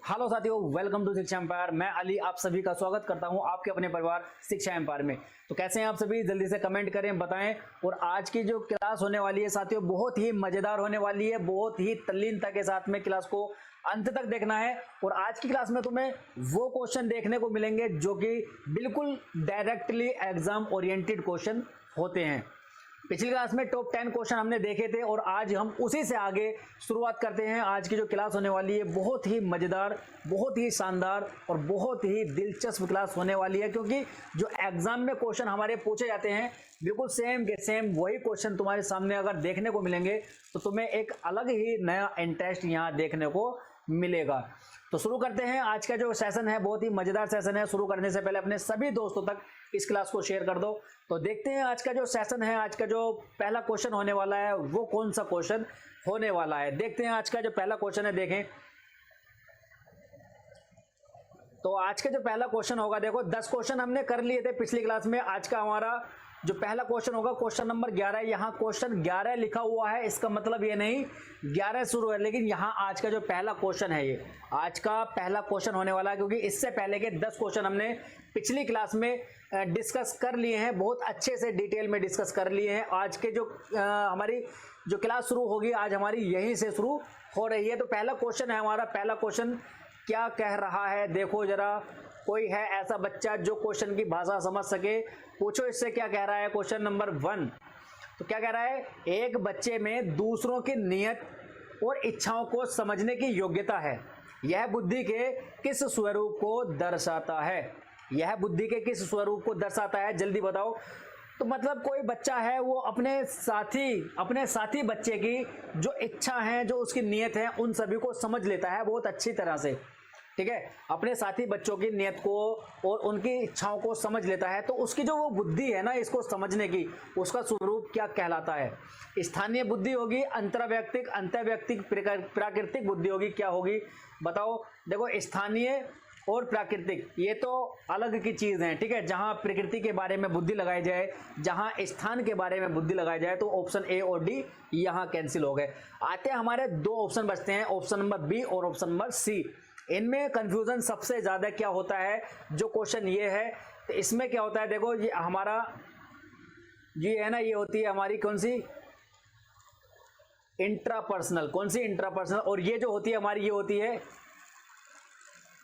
Hello साथियों, welcome to शिक्षा empire. मैं अली आप सभी का स्वागत करता हूं आपके अपने परिवार शिक्षा एम्पायर में। तो कैसे हैं आप सभी, जल्दी से कमेंट करें, बताएं। और आज की जो क्लास होने वाली है साथियों, बहुत ही मजेदार होने वाली है, बहुत ही तल्लीनता के साथ में क्लास को अंत तक देखना है। और आज की क्लास में तुम्हें वो क्वेश्चन देखने को मिलेंगे जो कि बिल्कुल डायरेक्टली एग्जाम ओरिएंटेड क्वेश्चन होते हैं। पिछली क्लास में टॉप 10 क्वेश्चन हमने देखे थे और आज हम उसी से आगे शुरुआत करते हैं। आज की जो क्लास होने वाली है बहुत ही मजेदार, बहुत ही शानदार और बहुत ही दिलचस्प क्लास होने वाली है, क्योंकि जो एग्जाम में क्वेश्चन हमारे पूछे जाते हैं बिल्कुल सेम के सेम वही क्वेश्चन तुम्हारे सामने अगर देखने को मिलेंगे तो तुम्हें एक अलग ही नया इंटरेस्ट यहाँ देखने को मिलेगा। तो शुरू करते हैं। आज का जो सेशन है बहुत ही मजेदार सेशन है। शुरू करने से पहले अपने सभी दोस्तों तक इस क्लास को शेयर कर दो। तो देखते हैं आज का जो सेशन है, आज का जो पहला क्वेश्चन होने वाला है वो कौन सा क्वेश्चन होने वाला है। देखते हैं आज का जो पहला क्वेश्चन है। देखें तो आज का जो पहला क्वेश्चन होगा, देखो 10 क्वेश्चन हमने कर लिए थे पिछली क्लास में। आज का हमारा जो पहला क्वेश्चन होगा क्वेश्चन नंबर 11। यहाँ क्वेश्चन 11 लिखा हुआ है, इसका मतलब ये नहीं 11 शुरू है, लेकिन यहाँ आज का जो पहला क्वेश्चन है ये आज का पहला क्वेश्चन होने वाला है, क्योंकि इससे पहले के 10 क्वेश्चन हमने पिछली क्लास में डिस्कस कर लिए हैं, बहुत अच्छे से डिटेल में डिस्कस कर लिए हैं। आज के जो हमारी जो क्लास शुरू होगी आज हमारी यहीं से शुरू हो रही है। तो पहला क्वेश्चन है हमारा, पहला क्वेश्चन क्या कह रहा है देखो जरा। कोई है ऐसा बच्चा जो क्वेश्चन की भाषा समझ सके, पूछो इससे क्या कह रहा है। क्वेश्चन नंबर 1 तो क्या कह रहा है, एक बच्चे में दूसरों की नीयत और इच्छाओं को समझने की योग्यता है, यह बुद्धि के किस स्वरूप को दर्शाता है। यह बुद्धि के किस स्वरूप को दर्शाता है, जल्दी बताओ। तो मतलब कोई बच्चा है वो अपने साथी बच्चे की जो इच्छा है, जो उसकी नीयत है, उन सभी को समझ लेता है बहुत अच्छी तरह से। ठीक है, अपने साथी बच्चों की नीयत को और उनकी इच्छाओं को समझ लेता है। तो उसकी जो वो बुद्धि है ना इसको समझने की, उसका स्वरूप क्या कहलाता है। स्थानीय बुद्धि होगी, अंतर्वैयक्तिक, प्राकृतिक बुद्धि होगी, क्या होगी बताओ। देखो स्थानीय और प्राकृतिक ये तो अलग की चीज है। ठीक है, जहां प्रकृति के बारे में बुद्धि लगाई जाए, जहां स्थान के बारे में बुद्धि लगाई जाए, तो ऑप्शन ए और डी यहां कैंसिल हो गए। आते हैं हमारे 2 ऑप्शन बचते हैं, ऑप्शन नंबर बी और ऑप्शन नंबर सी। इनमें कंफ्यूजन सबसे ज्यादा क्या होता है, जो क्वेश्चन ये है तो इसमें क्या होता है, देखो ये हमारा ये है ना, ये होती है हमारी कौन सी, इंट्रापर्सनल। कौन सी, इंट्रापर्सनल। और ये जो होती है हमारी ये होती है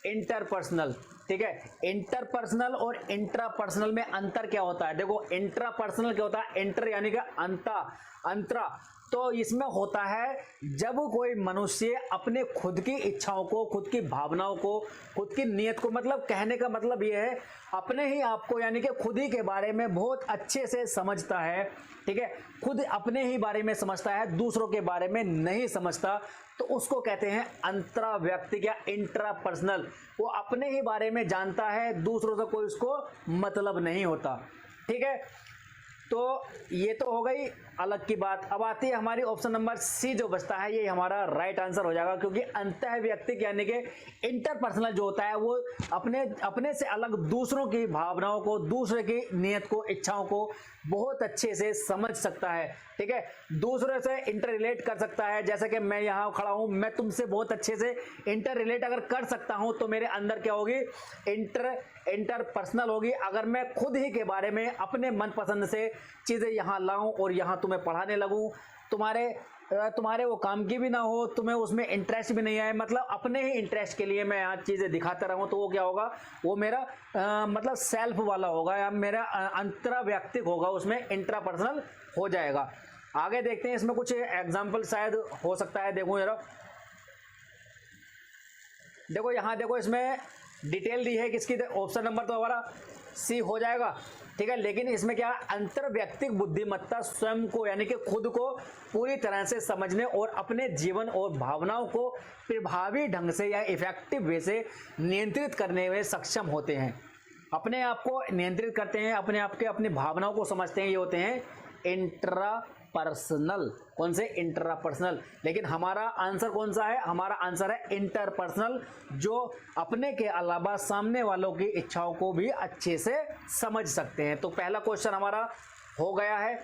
इंटरपर्सनल। ठीक है, इंटरपर्सनल और इंट्रापर्सनल में अंतर क्या होता है। देखो इंट्रापर्सनल क्या होता है, इंटर यानी कि अंतरा। तो इसमें होता है जब कोई मनुष्य अपने खुद की इच्छाओं को, खुद की भावनाओं को, खुद की नीयत को, मतलब कहने का मतलब यह है अपने ही आप को यानी कि खुद ही के बारे में बहुत अच्छे से समझता है। ठीक है, खुद अपने ही बारे में समझता है, दूसरों के बारे में नहीं समझता, तो उसको कहते हैं अंतराव्यक्तिक या इंट्रापर्सनल। वो अपने ही बारे में जानता है, दूसरों से कोई उसको मतलब नहीं होता। ठीक है, तो ये तो हो गई अलग की बात। अब आती है हमारी ऑप्शन नंबर सी जो बचता है, ये हमारा राइट आंसर हो जाएगा, क्योंकि अंतःव्यक्तिक यानी कि इंटरपर्सनल जो होता है वो अपने से अलग दूसरों की भावनाओं को, दूसरे की नीयत को, इच्छाओं को बहुत अच्छे से समझ सकता है। ठीक है, दूसरे से इंटर रिलेट कर सकता है। जैसे कि मैं यहाँ खड़ा हूँ, मैं तुमसे बहुत अच्छे से इंटर रिलेट अगर कर सकता हूँ तो मेरे अंदर क्या होगी, इंटरपर्सनल होगी। अगर मैं खुद ही के बारे में अपने मनपसंद से चीजें यहाँ लाऊं और यहाँ तुम्हें पढ़ाने लगूं, तुम्हारे वो काम की भी ना हो, तुम्हें उसमें इंटरेस्ट भी नहीं आए, मतलब अपने ही इंटरेस्ट के लिए मैं यहाँ चीजें दिखाता रहूं, तो वो क्या होगा, वो मेरा मतलब सेल्फ वाला होगा या मेरा अंतराव्यक्तिक होगा, उसमें इंट्रापर्सनल हो जाएगा। आगे देखते हैं, इसमें कुछ एग्जाम्पल शायद हो सकता है। देखो जरा, देखो यहाँ देखो इसमें डिटेल दी है किसकी, ऑप्शन नंबर तो हमारा सी हो जाएगा। ठीक है, लेकिन इसमें क्या, अंतर्वैयक्तिक बुद्धिमत्ता स्वयं को यानी कि खुद को पूरी तरह से समझने और अपने जीवन और भावनाओं को प्रभावी ढंग से या इफेक्टिव वे से नियंत्रित करने में सक्षम होते हैं। अपने आप को नियंत्रित करते हैं, अपने आप के अपनी भावनाओं को समझते हैं, ये होते हैं इंट्रापर्सनल। कौन से, इंट्रापर्सनल। लेकिन हमारा आंसर कौन सा है, हमारा आंसर है इंटरपर्सनल, जो अपने के अलावा सामने वालों की इच्छाओं को भी अच्छे से समझ सकते हैं। तो पहला क्वेश्चन हमारा हो गया है।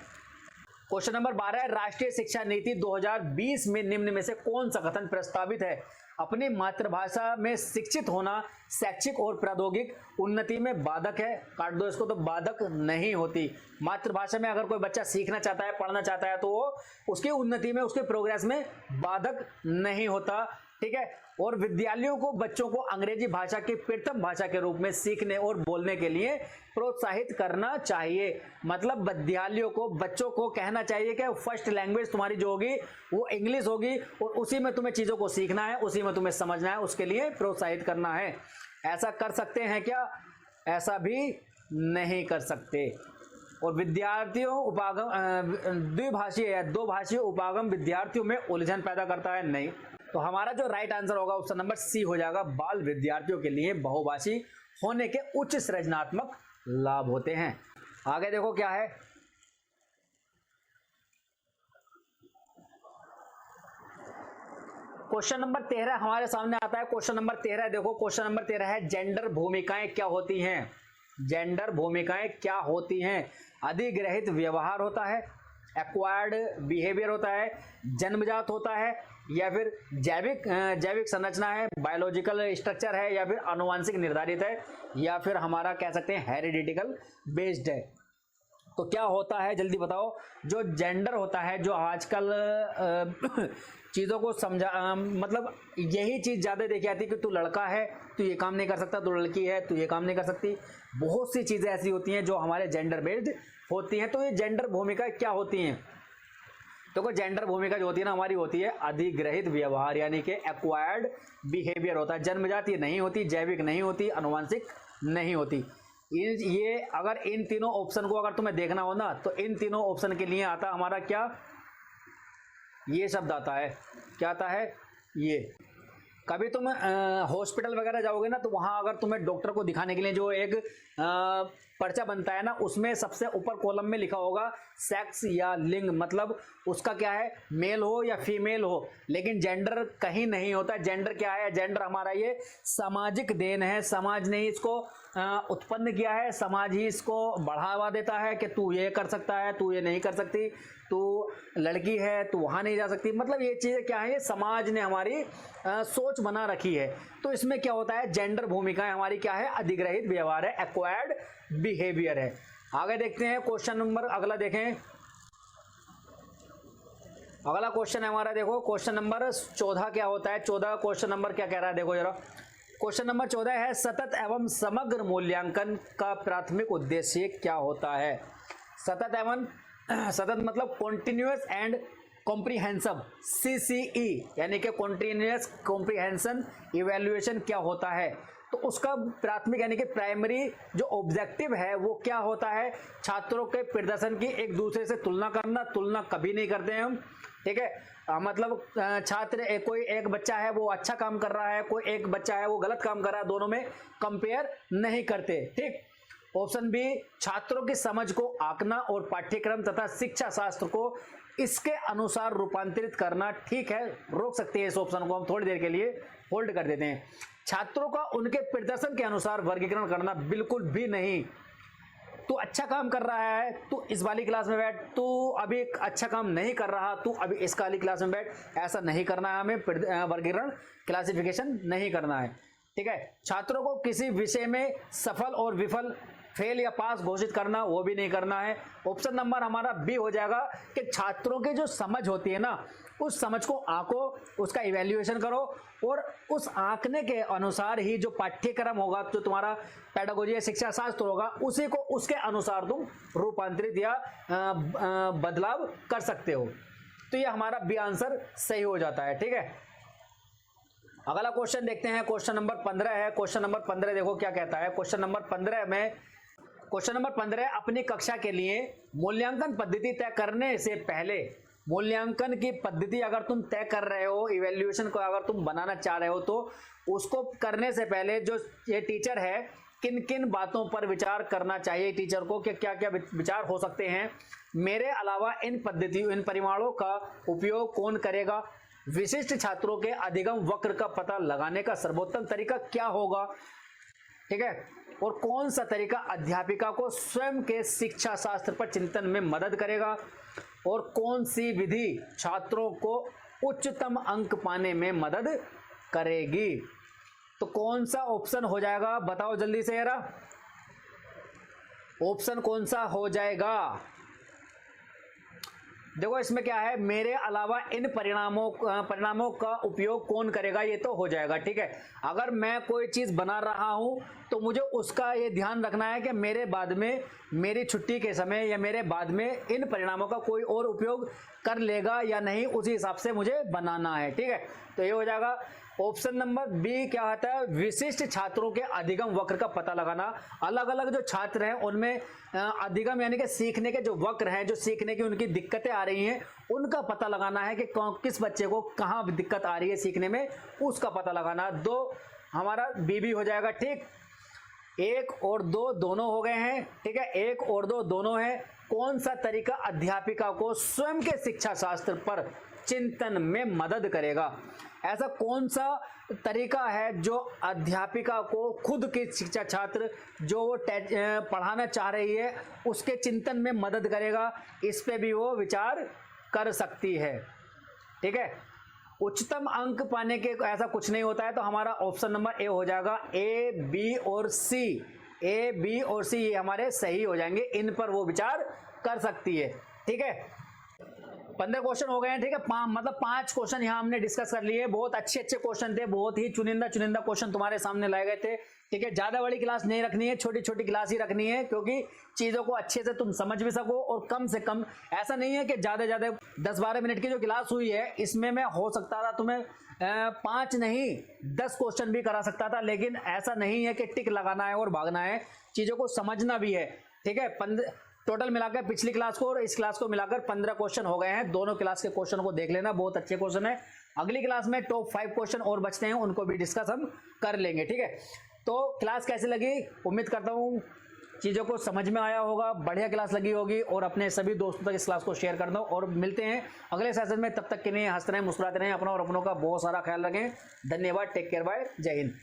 क्वेश्चन नंबर 12 है, राष्ट्रीय शिक्षा नीति 2020 में निम्न में से कौन सा कथन प्रस्तावित है। अपनी मातृभाषा में शिक्षित होना शैक्षिक और प्रौद्योगिक उन्नति में बाधक है। काट दो इसको, तो बाधक नहीं होती। मातृभाषा में अगर कोई बच्चा सीखना चाहता है, पढ़ना चाहता है, तो वो उसकी उन्नति में, उसके प्रोग्रेस में बाधक नहीं होता। ठीक है। और विद्यालयों को बच्चों को अंग्रेजी भाषा की प्रथम भाषा के रूप में सीखने और बोलने के लिए प्रोत्साहित करना चाहिए। मतलब विद्यालयों को, बच्चों को कहना चाहिए कि फर्स्ट लैंग्वेज तुम्हारी जो होगी वो इंग्लिश होगी और उसी में तुम्हें चीजों को सीखना है, उसी में तुम्हें समझना है, उसके लिए प्रोत्साहित करना है। ऐसा कर सकते हैं क्या? ऐसा भी नहीं कर सकते। और विद्यार्थियों द्विभाषीय या दो भाषीय उपागम विद्यार्थियों में उलझन पैदा करता है? नहीं। तो हमारा जो राइट आंसर होगा ऑप्शन नंबर सी हो जाएगा। बाल विद्यार्थियों के लिए बहुभाषी होने के उच्च सृजनात्मक लाभ होते हैं। आगे देखो क्या है। क्वेश्चन नंबर 13 हमारे सामने आता है। क्वेश्चन नंबर 13 देखो, क्वेश्चन नंबर 13 है जेंडर भूमिकाएं क्या होती हैं? जेंडर भूमिकाएं क्या होती हैं? अधिग्रहित व्यवहार होता है, एक्वायर्ड बिहेवियर होता है, जन्मजात होता है, या फिर जैविक संरचना है, बायोलॉजिकल स्ट्रक्चर है, या फिर आनुवंशिक निर्धारित है, या फिर हमारा कह सकते हैं हेरिडिटिकल बेस्ड है। तो क्या होता है जल्दी बताओ। जो जेंडर होता है, जो आजकल चीज़ों को समझा मतलब यही चीज़ ज़्यादा देखी जाती है कि तू लड़का है तू ये काम नहीं कर सकता, तू लड़की है तू ये काम नहीं कर सकती। बहुत सी चीज़ें ऐसी होती हैं जो हमारे जेंडर बेस्ड होती हैं। तो ये जेंडर भूमिका क्या होती हैं? तो जेंडर भूमिका जो होती है ना हमारी होती है अधिग्रहित व्यवहार, यानी कि एक्वायर्ड बिहेवियर होता है। जन्मजात ये नहीं होती, जैविक नहीं होती, आनुवंशिक नहीं होती। ये अगर इन तीनों ऑप्शन को अगर तुम्हें देखना हो ना, तो इन तीनों ऑप्शन के लिए आता हमारा क्या, ये शब्द आता है। क्या आता है? ये। कभी तुम हॉस्पिटल वगैरह जाओगे ना, तो वहां अगर तुम्हें डॉक्टर को दिखाने के लिए जो एक पर्चा बनता है ना, उसमें सबसे ऊपर कॉलम में लिखा होगा सेक्स या लिंग, मतलब उसका क्या है, मेल हो या फीमेल हो, लेकिन जेंडर कहीं नहीं होता। जेंडर क्या है? जेंडर हमारा ये सामाजिक देन है। समाज ने इसको उत्पन्न किया है, समाज ही इसको बढ़ावा देता है कि तू ये कर सकता है, तू ये नहीं कर सकती, तू लड़की है तू वहाँ नहीं जा सकती। मतलब ये चीज़ें क्या है, ये समाज ने हमारी सोच बना रखी है। तो इसमें क्या होता है, जेंडर भूमिकाएं हमारी क्या है, अधिग्रहित व्यवहार है, एक्वायर्ड बिहेवियर है। आगे देखते हैं क्वेश्चन नंबर अगला देखें। अगला क्वेश्चन है हमारा, देखो क्वेश्चन नंबर 14 क्या होता है। 14 क्वेश्चन नंबर क्या कह रहा है, देखो जरा। क्वेश्चन नंबर 14 है सतत एवं समग्र मूल्यांकन का प्राथमिक उद्देश्य क्या होता है? सतत मतलब कॉन्टिन्यूअस एंड कॉम्प्रिहेंसिव, CCE, यानी कि कॉन्टिन्यूअस कॉम्प्रिहेंशन इवैल्यूएशन क्या होता है? तो उसका प्राथमिक यानी कि प्राइमरी जो ऑब्जेक्टिव है वो क्या होता है? छात्रों के प्रदर्शन की एक दूसरे से तुलना करना। तुलना कभी नहीं करते हैं हम, ठीक है। मतलब छात्र कोई एक बच्चा है वो अच्छा काम कर रहा है, कोई एक बच्चा है वो गलत काम कर रहा है, दोनों में कंपेयर नहीं करते, ठीक। ऑप्शन बी, छात्रों की समझ को आंकना और पाठ्यक्रम तथा शिक्षा शास्त्र को इसके अनुसार रूपांतरित करना, ठीक है। रोक सकते हैं इस ऑप्शन को हम थोड़ी देर के लिए, होल्ड कर देते हैं। छात्रों का उनके प्रदर्शन के अनुसार वर्गीकरण करना, बिल्कुल भी नहीं। तू अच्छा काम कर रहा है, तू इस वाली क्लास में बैठ, तू अभी अच्छा काम नहीं कर रहा, तू अभी इस वाली क्लास में बैठ, ऐसा नहीं करना है हमें। वर्गीकरण क्लासिफिकेशन नहीं करना है, ठीक है। छात्रों को किसी विषय में सफल और विफल, फेल या पास घोषित करना, वो भी नहीं करना है। ऑप्शन नंबर हमारा बी हो जाएगा कि छात्रों की जो समझ होती है ना, उस समझ को आंको, उसका इवैल्यूएशन करो और उस आंकने के अनुसार ही जो पाठ्यक्रम होगा, जो तुम्हारा पेडागोजी या शिक्षा शास्त्र होगा, उसी को उसके अनुसार तुम रूपांतरित या बदलाव कर सकते हो। तो ये हमारा बी आंसर सही हो जाता है, ठीक है। अगला क्वेश्चन देखते हैं, क्वेश्चन नंबर 15 है। क्वेश्चन नंबर 15 देखो क्या कहता है। क्वेश्चन नंबर 15 में, क्वेश्चन नंबर 15 अपनी कक्षा के लिए मूल्यांकन पद्धति तय करने से पहले, मूल्यांकन की पद्धति अगर तुम तय कर रहे हो, इवैल्यूएशन को अगर तुम बनाना चाह रहे हो, तो उसको करने से पहले जो ये टीचर है, किन किन बातों पर विचार करना चाहिए टीचर को, कि क्या क्या विचार हो सकते हैं। मेरे अलावा इन पद्धतियों, इन परिमाणों का उपयोग कौन करेगा? विशिष्ट छात्रों के अधिगम वक्र का पता लगाने का सर्वोत्तम तरीका क्या होगा, ठीक है। और कौन सा तरीका अध्यापिका को स्वयं के शिक्षा शास्त्र पर चिंतन में मदद करेगा, और कौन सी विधि छात्रों को उच्चतम अंक पाने में मदद करेगी। तो कौन सा ऑप्शन हो जाएगा बताओ जल्दी से यारा, ऑप्शन कौन सा हो जाएगा? देखो इसमें क्या है, मेरे अलावा इन परिणामों का उपयोग कौन करेगा, ये तो हो जाएगा। ठीक है, अगर मैं कोई चीज बना रहा हूं तो मुझे उसका ये ध्यान रखना है कि मेरे बाद में, मेरी छुट्टी के समय या मेरे बाद में इन परिणामों का कोई और उपयोग कर लेगा या नहीं, उसी हिसाब से मुझे बनाना है। ठीक है, तो ये हो जाएगा। ऑप्शन नंबर बी क्या आता है, विशिष्ट छात्रों के अधिगम वक्र का पता लगाना। अलग अलग जो छात्र हैं उनमें अधिगम यानी कि सीखने के जो वक्र हैं, जो सीखने की उनकी दिक्कतें आ रही हैं, उनका पता लगाना है कि किस बच्चे को कहाँ दिक्कत आ रही है सीखने में, उसका पता लगाना। 2 हमारा बी भी हो जाएगा। ठीक, 1 और 2 दोनों हो गए हैं। ठीक है, 1 और 2 दोनों हैं। कौन सा तरीका अध्यापिका को स्वयं के शिक्षा शास्त्र पर चिंतन में मदद करेगा? ऐसा कौन सा तरीका है जो अध्यापिका को खुद की शिक्षा छात्र जो वो पढ़ाना चाह रही है उसके चिंतन में मदद करेगा? इस पे भी वो विचार कर सकती है। ठीक है, उच्चतम अंक पाने के ऐसा कुछ नहीं होता है, तो हमारा ऑप्शन नंबर ए हो जाएगा। ए, बी और सी, ए, बी और सी ये हमारे सही हो जाएंगे, इन पर वो विचार कर सकती है। ठीक है, 15 क्वेश्चन हो गए हैं। ठीक है, 5 क्वेश्चन यहाँ हमने डिस्कस कर लिए। बहुत अच्छे क्वेश्चन थे, बहुत ही चुनिंदा क्वेश्चन तुम्हारे सामने लाए गए थे। ठीक है, ज्यादा बड़ी क्लास नहीं रखनी है, छोटी छोटी क्लास ही रखनी है, क्योंकि चीजों को अच्छे से तुम समझ भी सको। और कम से कम ऐसा नहीं है कि ज्यादा 10-12 मिनट की जो क्लास हुई है इसमें मैं हो सकता था तुम्हें 5 नहीं 10 क्वेश्चन भी करा सकता था, लेकिन ऐसा नहीं है कि टिक लगाना है और भागना है, चीजों को समझना भी है। ठीक है, टोटल मिलाकर पिछली क्लास को और इस क्लास को मिलाकर 15 क्वेश्चन हो गए हैं। दोनों क्लास के क्वेश्चन को देख लेना, बहुत अच्छे क्वेश्चन है। अगली क्लास में टॉप 5 क्वेश्चन और बचते हैं, उनको भी डिस्कस हम कर लेंगे। ठीक है, तो क्लास कैसी लगी? उम्मीद करता हूँ चीज़ों को समझ में आया होगा, बढ़िया क्लास लगी होगी, और अपने सभी दोस्तों तक इस क्लास को शेयर कर दो। और मिलते हैं अगले सेशन में, तब तक के लिए हंसते रहें, मुस्कुराते रहें, अपना और अपनों का बहुत सारा ख्याल रखें। धन्यवाद, टेक केयर, बाय, जय हिंद।